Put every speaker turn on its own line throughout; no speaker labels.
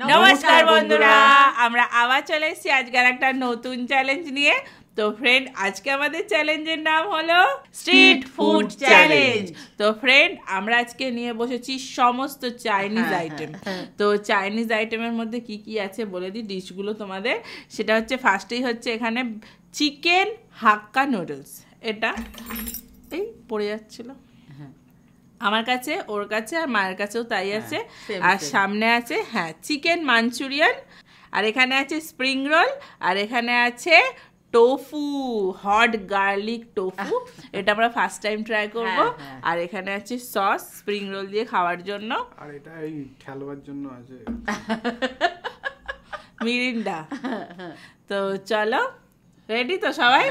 নমস্কার বন্ধুরা, আমরা আবার চলে এসেছি আজকের একটা নতুন চ্যালেঞ্জ নিয়ে। তো ফ্রেন্ড, আজকে আমাদের চ্যালেঞ্জের নাম হলো স্ট্রিট ফুড চ্যালেঞ্জ। তো ফ্রেন্ড, আমরা আজকে নিয়ে বসেছি সমস্ত চাইনিজ আইটেম। তো চাইনিজ আইটেমের মধ্যে কি কি আছে বলে দিই ডিশগুলো তোমাদের। সেটা হচ্ছে ফার্স্টেই হচ্ছে এখানে চিকেন হাক্কা নুডলস। এটা এই পড়ে যাচ্ছিল আমার কাছে, ওর কাছে, আর মায়ের কাছেও তাই আছে। আর সামনে আছে চিকেন মাঞ্চুরিয়ান, আর এখানে আছে স্প্রিং রোল, আর এখানে আছে টোফু, হট গার্লিক টোফু। এটা আমরা ফার্স্ট টাইম ট্রাই করব। আর এখানে আছে সস স্প্রিং রোল দিয়ে খাওয়ার জন্য, আর এটা এই খেলবার জন্য আছে মিরিন্ডা। তো চলো, রেডি তো সবাই?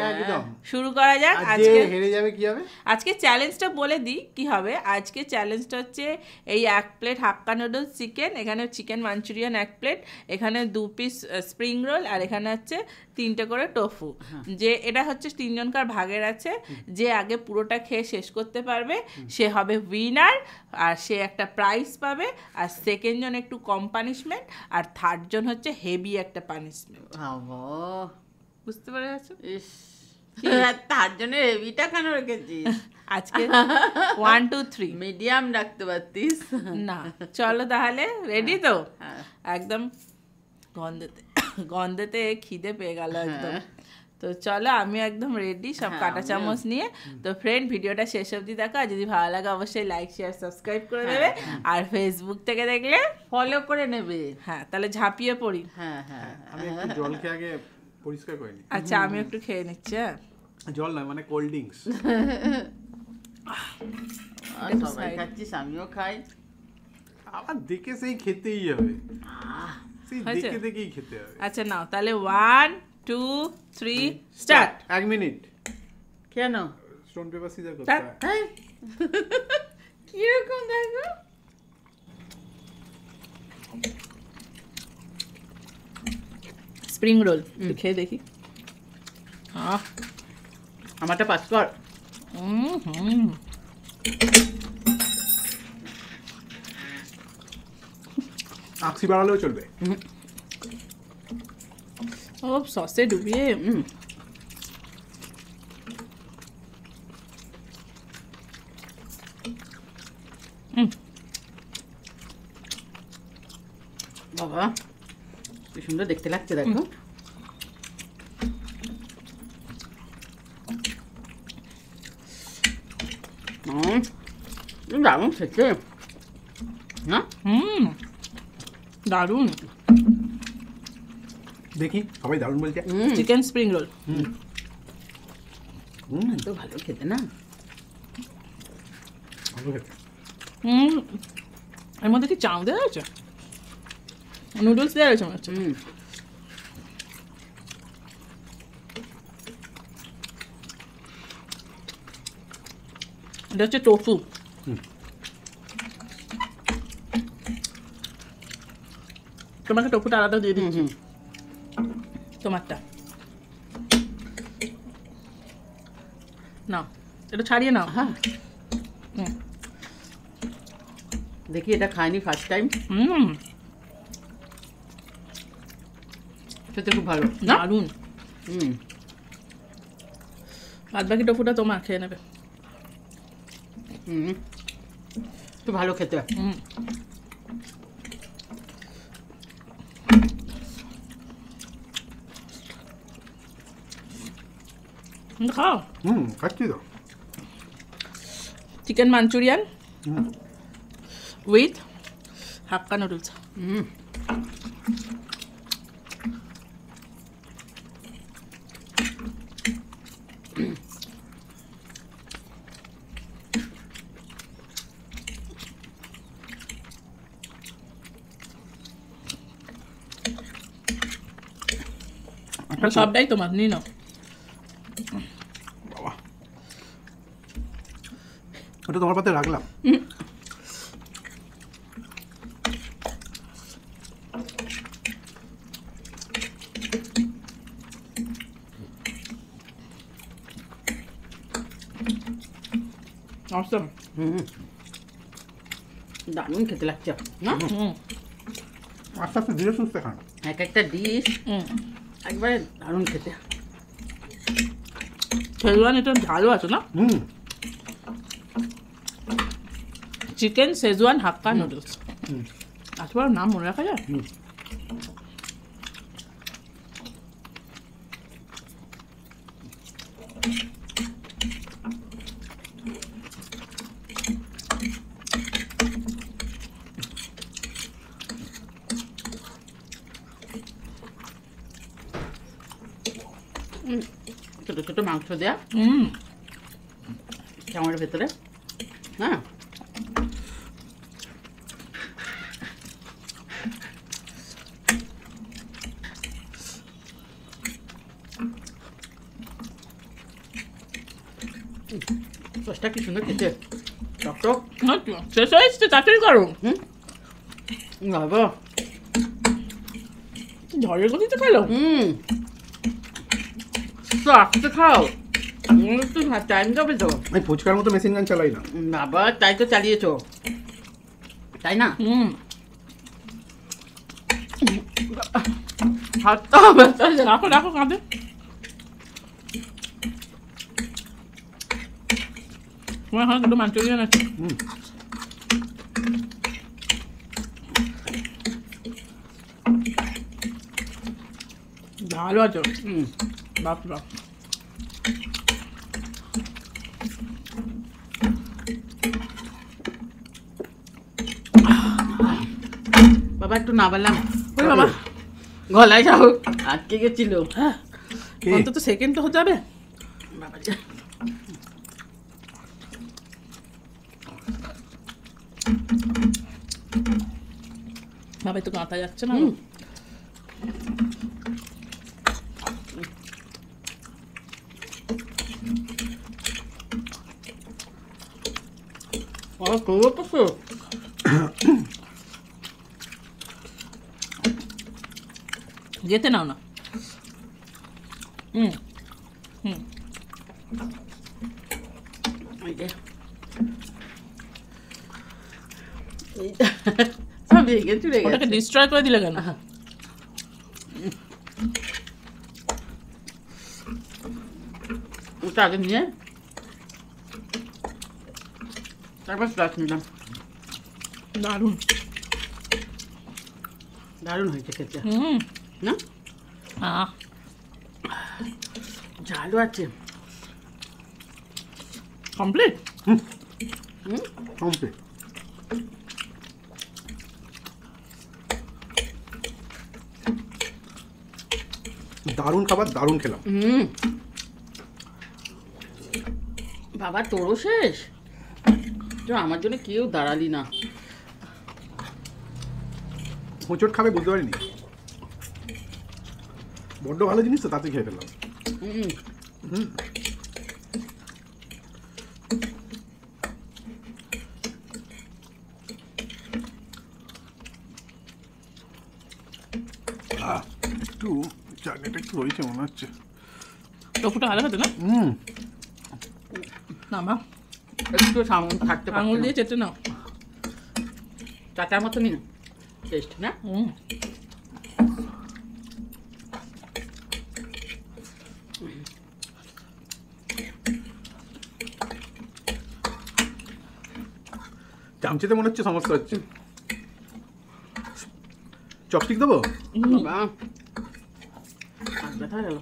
শুরু করা যাক। আজকে হেরে যাবে কি হবে? আজকে চ্যালেঞ্জটা বলে দিই কি হবে। আজকে চ্যালেঞ্জটা হচ্ছে এই 1 প্লেট হাক্কা নুডলস চিকেন, এখানে চিকেন মাঞ্চুরিয়ান 1 প্লেট, এখানে 2 পিস স্প্রিং রোল, আর এখানে হচ্ছে 3টে করে টোফু। যে এটা হচ্ছে 3 জনকার ভাগের আছে। যে আগে পুরোটা খেয়ে শেষ করতে পারবে সে হবে উইনার, আর সে একটা প্রাইজ পাবে। আর সেকেন্ড জন একটু কম পানিশমেন্ট, আর থার্ড জন হচ্ছে হেভি একটা পানিশমেন্ট। বুঝতে পেরে যাচ্ছ?
তার জন্য হেভিটা কেন রেখেছিস?
আজকে 1 2 3
মিডিয়াম রাখতে পারতিস
না। চলো তাহলে, রেডি তো? একদম গন্ধেতে খিদে পেয়ে গেল একদম। তো চলো, আমি একদম রেডি সব কাঁটা চামচ নিয়ে। তো ফ্রেন্ড, ভিডিওটা শেষ অবধি দেখো, আর যদি ভালো লাগে অবশ্যই লাইক শেয়ার সাবস্ক্রাইব করে দেবে। আর ফেসবুক থেকে দেখলে
ফলো করে নেবে।
তাহলে ঝাঁপিয়ে পড়ি।
আমি একটু জল খেয়ে আগে পরিষ্কার করে নি।
আচ্ছা, আমি একটু খেয়ে নিচ্ছি।
জল নয়, মানে কোল্ড ড্রিঙ্কস।
সবাই খাচ্ছিস, আমিও খাই।
আবার দেখে সেই খেতেই হবে, সেই দেখে দেখেই খেতে হবে।
আচ্ছা নাও তাহলে, 1 2 3 স্টার্ট।
1 মিনিট।
কেন?
স্টোন পেপার সিজার করতে হয়।
কিরকম দেখো?
স্প্রিং রোল খেয়ে দেখি।
আমারটা পাস কর।
আক্সি বাড়ালেও চলবে।
ও সসে ডুবিয়ে।
বাবা কি সুন্দর দেখতে লাগছে, দেখো। দারুণ খেতে না?
দারুণ।
দেখি সবাই দারুণ বলছে।
চিকেন স্প্রিং রোল
তো ভালো খেতে না?
ভালো খেতে।
এর মধ্যে কি চাউ দেওয়া হয়েছে? নুডলস দেওয়া হয়েছে মনে হচ্ছে। এটা হচ্ছে টোফু। তোমাকে টোফুটা আলাদা দিয়ে দিচ্ছি, তোমারটা নাও, এটা ছাড়িয়ে নাও।
দেখি, এটা খাইনি, ফার্স্ট টাইম। খেতে খুব ভালো,
দারুণ। বাদ বাকি টোফুটা তোমার, খেয়ে নেবে।
খুব ভালো খেতে।
খাও।
খাচ্ছি তো।
Chicken Manchurian with hakka noodles. সবটাই তোমার, নিয়ে নাও।
বাবা, ওটা তোমার পাতে রাখলাম।
Awesome.
দারুণ খেতে লাগছে না?
আস্তে আস্তে ধীরে সুস্থে খান।
এক একটা ডিশ একবারে দারুণ খেতে।
শেজওয়ান এটা ঝালও আছে না? চিকেন শেজওয়ান হাক্কা নুডলস। আসবার নাম মনে রাখা যায়?
ছোট ছোট মাংস দেয়া চামড়ের ভেতরে। হ্যাঁ, সসটা কি সুন্দর খেতে, টক টক।
শেষ হয়ে এসছে, তাড়াতাড়ি করো।
বাবা
ঝড়ের গতিতে খেলো।
আস্তে খাও, একটু টাইম যাবে তো।
আমি ফুচকার মতো মেশিন গান চালাই না
বাবা, তাই তো চালিয়েছো, তাই না? হাতটা
রাখো রাখো কাঁধে। তোমার হাতে দুটো মাঞ্চুরিয়ান আছে। ভালো আছে। বাপ বাপ।
বাবা একটু না বললাম,
ওই বাবা
গলায় যাও, আটকে গেছিল।
অন্তত সেকেন্ড তো হতে হবে।
বাবা
বাবা তো কাঁটা যাচ্ছে না। যেতে নাও না। ওটাকে ডিস্ট্রয় করে দিলে কেন?
ওটা আগে নিয়ে তারপর স্লাইস নিলাম।
দারুণ
দারুণ হয়েছে খেতে না? ঝালও আছে।
কমপ্লিট।
কমপ্লিট। দারুণ খাবার, দারুণ খেলাম।
বাবা তোরও শেষ? তো আমার জন্য কেউ দাঁড়ালি না।
হোঁচট খাবে বুঝতে পারিনি, বড্ড ভালো জিনিস তো, তাতে খেয়ে ফেললাম। একটু চাটনিটা একটু রয়েছে মনে হচ্ছে।
টফুটা ভালো খেতে না? না মা
একটু সামন থাকতে
আঙুল দিয়ে চেটে নাও।
চাটার মতনই না টেস্ট না?
চামচিতে মনে হচ্ছে সমস্যা হচ্ছে। চপস্টিক দেবো?
ব্যথা গেল।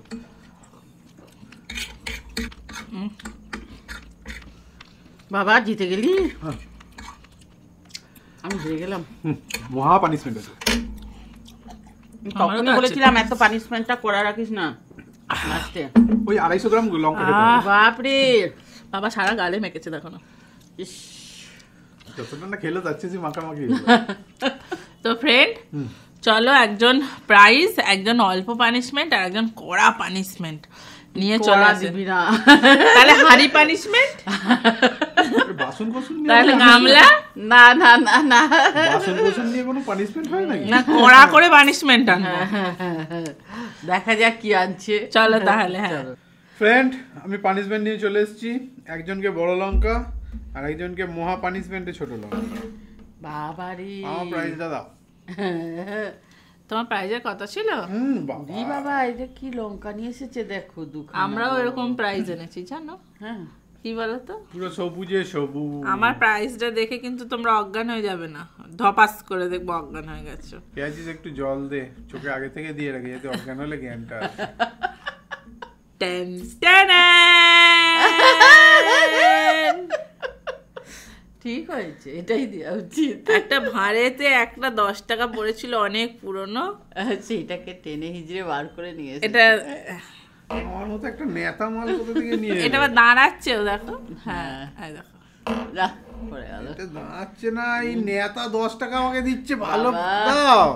বাবা জিতে গেলি, আমি হেরে গেলাম।
মহা পানিশমেন্ট আছে।
তখনই বলেছিলাম এত পানিশমেন্টটা করা রাখিস না লাস্টে।
ওই 250 গ্রাম লঙ্কা খেতে হবে।
বাপরে
বাবা সারা গালে মেখেছে দেখো না।
ইস,
যতটা না খেলে যাচ্ছে যে মাখামাখি।
তো ফ্রেন্ড চলো, একজন প্রাইজ, একজন অল্প পানিশমেন্ট আর একজন কড়া পানিশমেন্ট নিয়ে চলে আসি।
দিবি না
তাহলে হাড়ি পানিশমেন্ট,
বাসন কোসন নিয়ে?
তাহলে গামলা?
না না না না,
বাসন কোসন নিয়ে কোনো পানিশমেন্ট হয় নাকি?
না, কড়া করে পানিশমেন্ট আনবো।
দেখা যাক কি আনছে।
চলো তাহলে। হ্যাঁ
ফ্রেন্ড, আমি পানিশমেন্ট নিয়ে চলে এসেছি। একজনকে বড় লঙ্কা আর একজনকে মহা পানিশমেন্টে ছোট লঙ্কা।
বাবারে
আমার প্রাইজ দাদা।
তোমার প্রাইজের কথা ছিল?
ই বাবা এটা কি লঙ্কা নিয়ে এসেছে দেখো দুখানা।
আমরাও এরকম প্রাইজ এনেছি জানো।
হ্যাঁ
কি বলো তো,
পুরো সবুজে সবুজ।
আমার প্রাইসটা দেখে কিন্তু তোমরা অজ্ঞান হয়ে যাবে না, ধপাস করে দেখবো অজ্ঞান হয়ে গেছো।
পেঁয়াজিস একটু জল দে, চোখে আগে থেকে দিয়ে রাখি যাতে অজ্ঞান হলে জ্ঞানটা আসে।
ঠিক হয়েছে, এটাই দেওয়া উচিত।
একটা ভাঁড়েতে একটা 10 টাকা পড়েছিল, অনেক পুরনো,
সেটাকে টেনে হিজড়ে বার করে নিয়ে এসেছে।
এটা
আমার মতো একটা নেতা মাল কোথা থেকে নিয়ে
এটা আবার দাঁড়াচ্ছেও দেখো। হ্যাঁ এই দেখো
যা পড়ে গেল।
এটা দাঁড়াচ্ছে না, এই নেতা 10 টাকা আমাকে দিচ্ছে, ভালো দাও।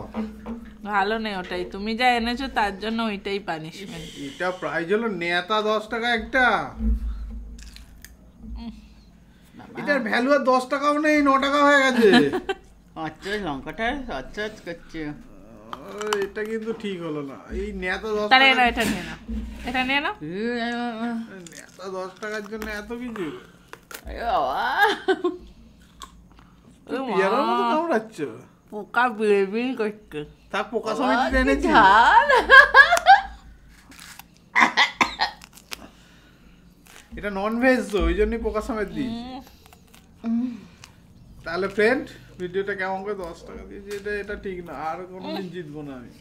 ভালো নেই ওটাই, তুমি যা এনেছো তার জন্য ওইটাই পানিশমেন্ট।
এটা প্রাইস হলো নেতা 10 টাকা একটা, এটার ভ্যালু আর 10 টাকাও নেই, 9 টাকা হয়ে গেছে।
আচ্ছা লঙ্কাটা আচ্ছা করছে।
এটা কিন্তু ঠিক হলো না, এই নেতা 10
তাহলে
টাকা,
এটা নিয়ে নাও, এটা নিয়ে নাও।
নেতা 10 টাকার জন্য এত কিছু। পিয়ারার মতো কামড়াচ্ছ,
পোকা বিড়বিড় করছে।
তার পোকা সমিতি এনেছি। এটা নন ভেজ তো, ওই জন্যই পোকা সমেত দিই। তাহলে ফ্রেন্ড ভিডিওটা কেমন করে 10 টাকা দিয়েছি, এটা ঠিক না, আর কোনোদিন জিতবো না আমি।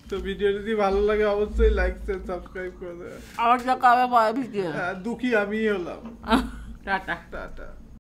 তো ভিডিও যদি ভালো লাগে অবশ্যই লাইক শেয়ার সাবস্ক্রাইব করে দেবে।
আবার দেখা হবে পরের ভিডিও।
দুঃখী আমি হলাম।
Tata
tata.